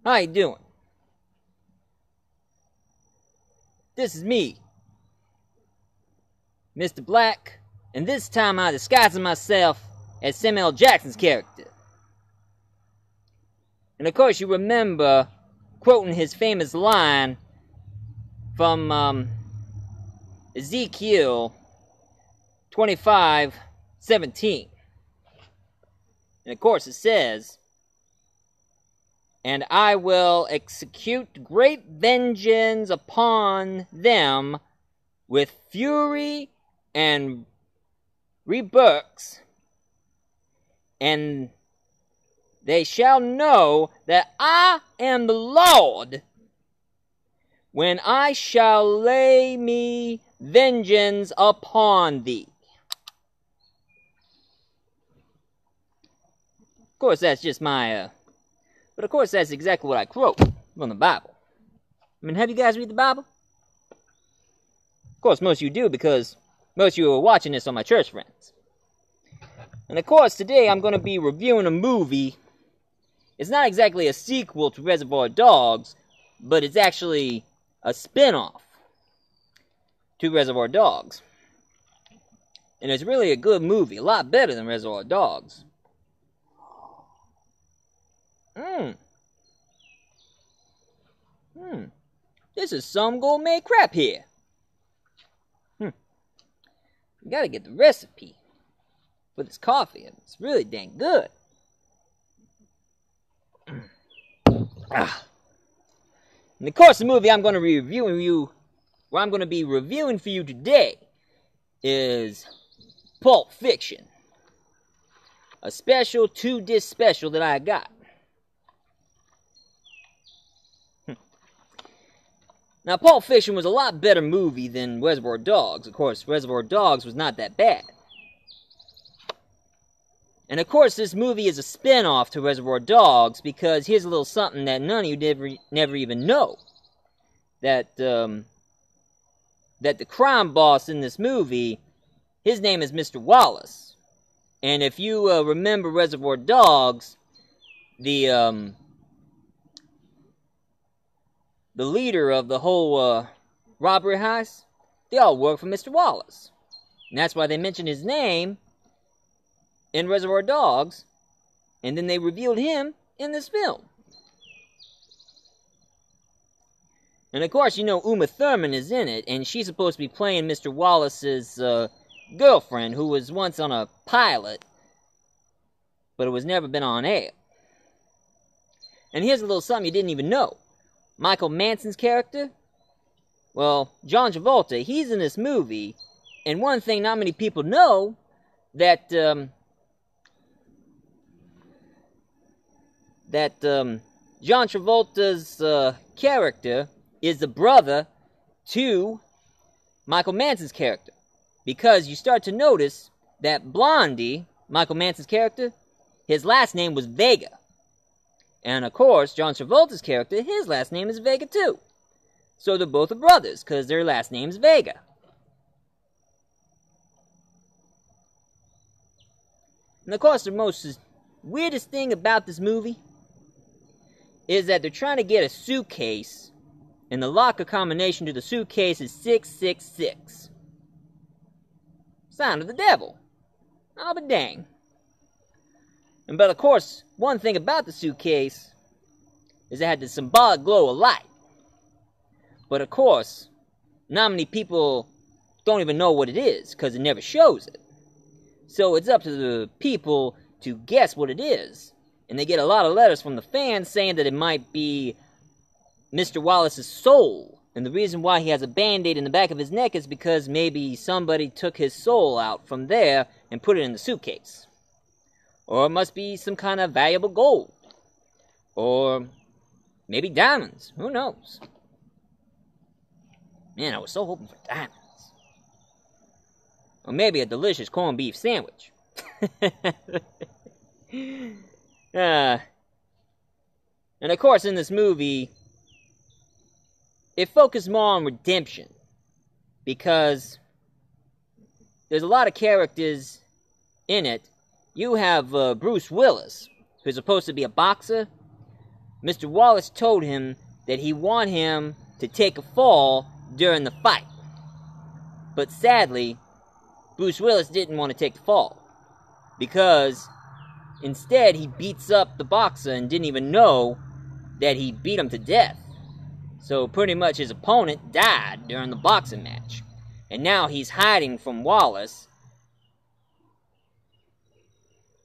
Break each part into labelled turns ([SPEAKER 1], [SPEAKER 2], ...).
[SPEAKER 1] How you doing? This is me, Mr. Black, and this time I disguise myself as Samuel L. Jackson's character. And of course you remember quoting his famous line from Ezekiel 25:17. And of course it says, "And I will execute great vengeance upon them with fury and rebukes, and they shall know that I am the Lord when I shall lay me vengeance upon thee." Of course, that's just my, but of course, that's exactly what I quote from the Bible. I mean, have you guys read the Bible? Of course, most of you do, because most of you are watching this on my church friends. And of course, today I'm going to be reviewing a movie. It's not exactly a sequel to Reservoir Dogs, but it's actually a spin-off to Reservoir Dogs. And it's really a good movie, a lot better than Reservoir Dogs. This is some gourmet crap here. You gotta get the recipe for this coffee. It's really dang good. And of course, the movie I'm going to be reviewing for you today is Pulp Fiction, a special 2-disc special that I got. Now, Pulp Fiction was a lot better movie than Reservoir Dogs. Of course, Reservoir Dogs was not that bad. And of course, this movie is a spin-off to Reservoir Dogs, because here's a little something that none of you never even know. That the crime boss in this movie, his name is Mr. Wallace. And if you remember Reservoir Dogs, the leader of the whole robbery heist, they all work for Mr. Wallace. And that's why they mentioned his name in Reservoir Dogs, and then they revealed him in this film. And of course, you know, Uma Thurman is in it, and she's supposed to be playing Mr. Wallace's girlfriend, who was once on a pilot, but it was never been on air. And here's a little something you didn't even know. Michael Manson's character? Well, John Travolta, he's in this movie, and one thing not many people know, that John Travolta's character is the brother to Michael Manson's character. Because you start to notice that Blondie, Michael Manson's character, his last name was Vega. And of course, John Travolta's character, his last name is Vega too. So they're both brothers, because their last name's Vega. And of course, the most weirdest thing about this movie is that they're trying to get a suitcase, and the locker combination to the suitcase is 666. Sign of the devil. I'll be dang. But of course, one thing about the suitcase is it had the symbolic glow of light. But of course, not many people don't even know what it is, because it never shows it. So it's up to the people to guess what it is. And they get a lot of letters from the fans saying that it might be Mr. Wallace's soul. And the reason why he has a band-aid in the back of his neck is because maybe somebody took his soul out from there and put it in the suitcase. Or it must be some kind of valuable gold. Or maybe diamonds. Who knows? Man, I was so hoping for diamonds. Or maybe a delicious corned beef sandwich. And of course, in this movie, it focused more on redemption. Because there's a lot of characters in it. You have Bruce Willis, who's supposed to be a boxer, Mr. Wallace told him that he wanted him to take a fall during the fight. But sadly, Bruce Willis didn't want to take the fall, because instead he beats up the boxer and didn't even know that he beat him to death. So pretty much his opponent died during the boxing match. And now he's hiding from Wallace.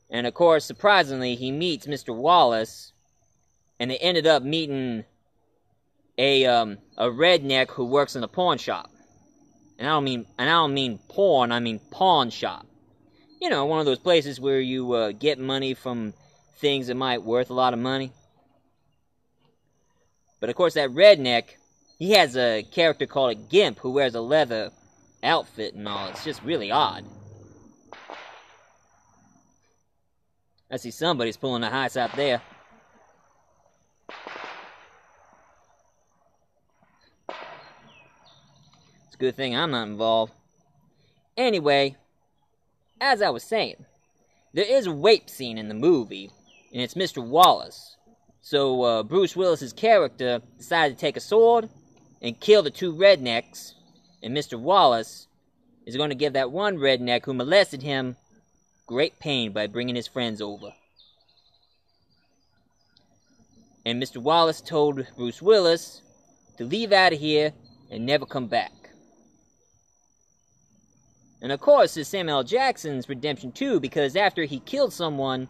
[SPEAKER 1] And of course, surprisingly, he meets Mr. Wallace, and they ended up meeting a redneck who works in a pawn shop. And I don't mean porn, I mean pawn shop. You know, one of those places where you get money from things that might worth a lot of money. But of course, that redneck, he has a character called a Gimp who wears a leather outfit and all. It's just really odd. I see somebody's pulling the heights out there. It's a good thing I'm not involved. Anyway, as I was saying, there is a rape scene in the movie, and it's Mr. Wallace. So Bruce Willis's character decided to take a sword and kill the two rednecks, and Mr. Wallace is going to give that one redneck who molested him great pain by bringing his friends over. And Mr. Wallace told Bruce Willis to leave out of here and never come back. And of course, it's Samuel L. Jackson's redemption too, because after he killed someone,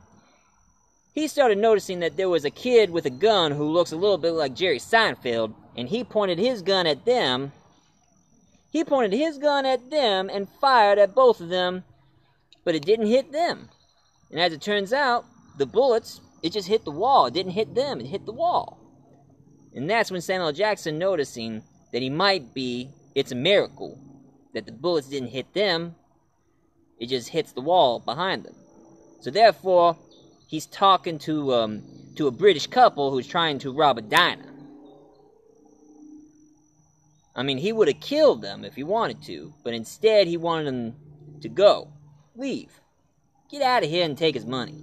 [SPEAKER 1] he started noticing that there was a kid with a gun who looks a little bit like Jerry Seinfeld, and he pointed his gun at them. He pointed his gun at them and fired at both of them, but it didn't hit them. And as it turns out, the bullets, it just hit the wall. It didn't hit them, it hit the wall. And that's when Samuel L. Jackson, noticing that it's a miracle that the bullets didn't hit them, it just hits the wall behind them. So therefore, he's talking to a British couple who's trying to rob a diner. I mean, he would have killed them if he wanted to, but instead he wanted them to go. Leave. Get out of here and take his money.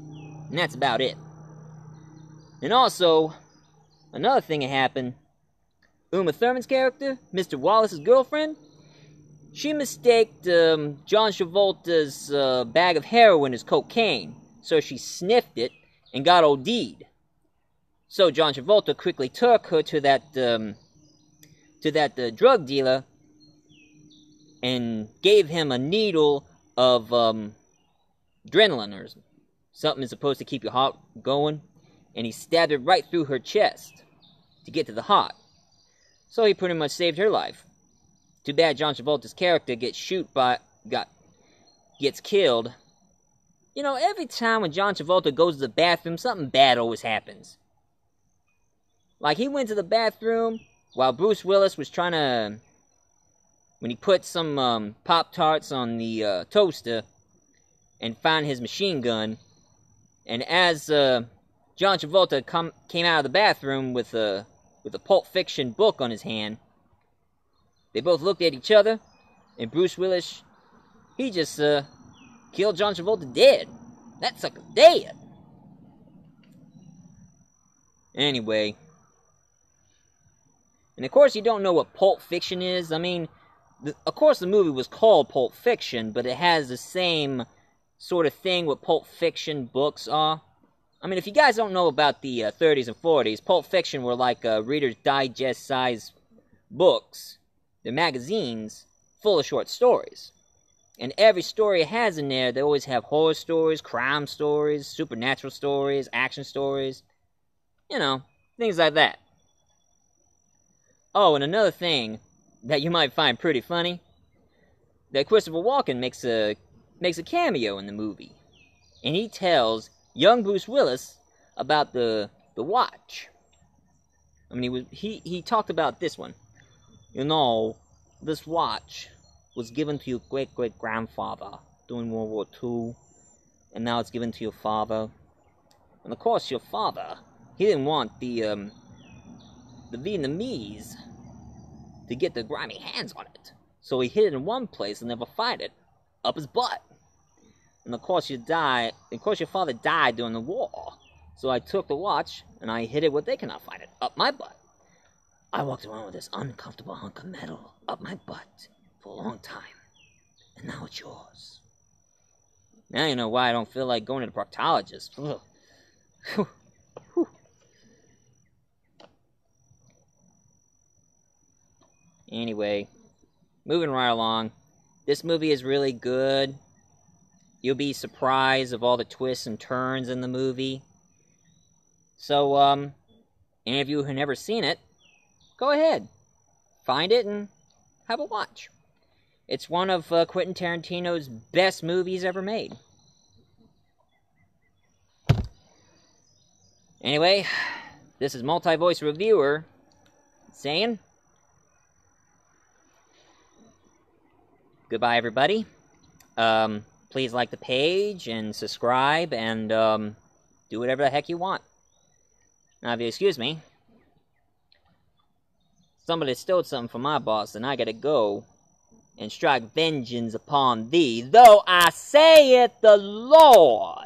[SPEAKER 1] And that's about it. And also, another thing that happened, Uma Thurman's character, Mr. Wallace's girlfriend, she mistaked John Travolta's bag of heroin as cocaine. So she sniffed it and got OD'd. So John Travolta quickly took her to that drug dealer and gave him a needle of adrenaline or something that's supposed to keep your heart going, and he stabbed it right through her chest to get to the heart. So he pretty much saved her life. Too bad John Travolta's character gets killed. You know, every time when John Travolta goes to the bathroom, something bad always happens. Like, he went to the bathroom while Bruce Willis was when he put some Pop-Tarts on the toaster and found his machine gun. And as John Travolta came out of the bathroom with a Pulp Fiction book on his hand, they both looked at each other, and Bruce Willis, he just killed John Travolta dead. That sucker dead. Anyway. And of course you don't know what Pulp Fiction is. I mean, of course the movie was called Pulp Fiction, but it has the same sort of thing what Pulp Fiction books are. I mean, if you guys don't know about the 30s and 40s, Pulp Fiction were like Reader's Digest size books. They're magazines full of short stories. And every story it has in there, they always have horror stories, crime stories, supernatural stories, action stories. You know, things like that. Oh, and another thing that you might find pretty funny, that Christopher Walken makes a cameo in the movie. And he tells young Bruce Willis about the watch. I mean, he talked about this one. You know, this watch was given to your great-great-grandfather during World War II, and now it's given to your father. And of course, your father, he didn't want the Vietnamese to get their grimy hands on it. So he hid it in one place and never find it, up his butt. And of course your father died during the war. So I took the watch, and I hid it where they cannot find it, up my butt. I walked around with this uncomfortable hunk of metal up my butt for a long time, and now it's yours. Now you know why I don't feel like going to the proctologist. Ugh. Anyway, moving right along. This movie is really good. You'll be surprised of all the twists and turns in the movie. So, any of you who have never seen it, go ahead. Find it and have a watch. It's one of Quentin Tarantino's best movies ever made. Anyway, this is Multi-Voice Reviewer saying goodbye, everybody. Please like the page and subscribe and do whatever the heck you want. Now, if you excuse me, somebody stole something from my boss, and I gotta go and strike vengeance upon thee, though I say it the Lord.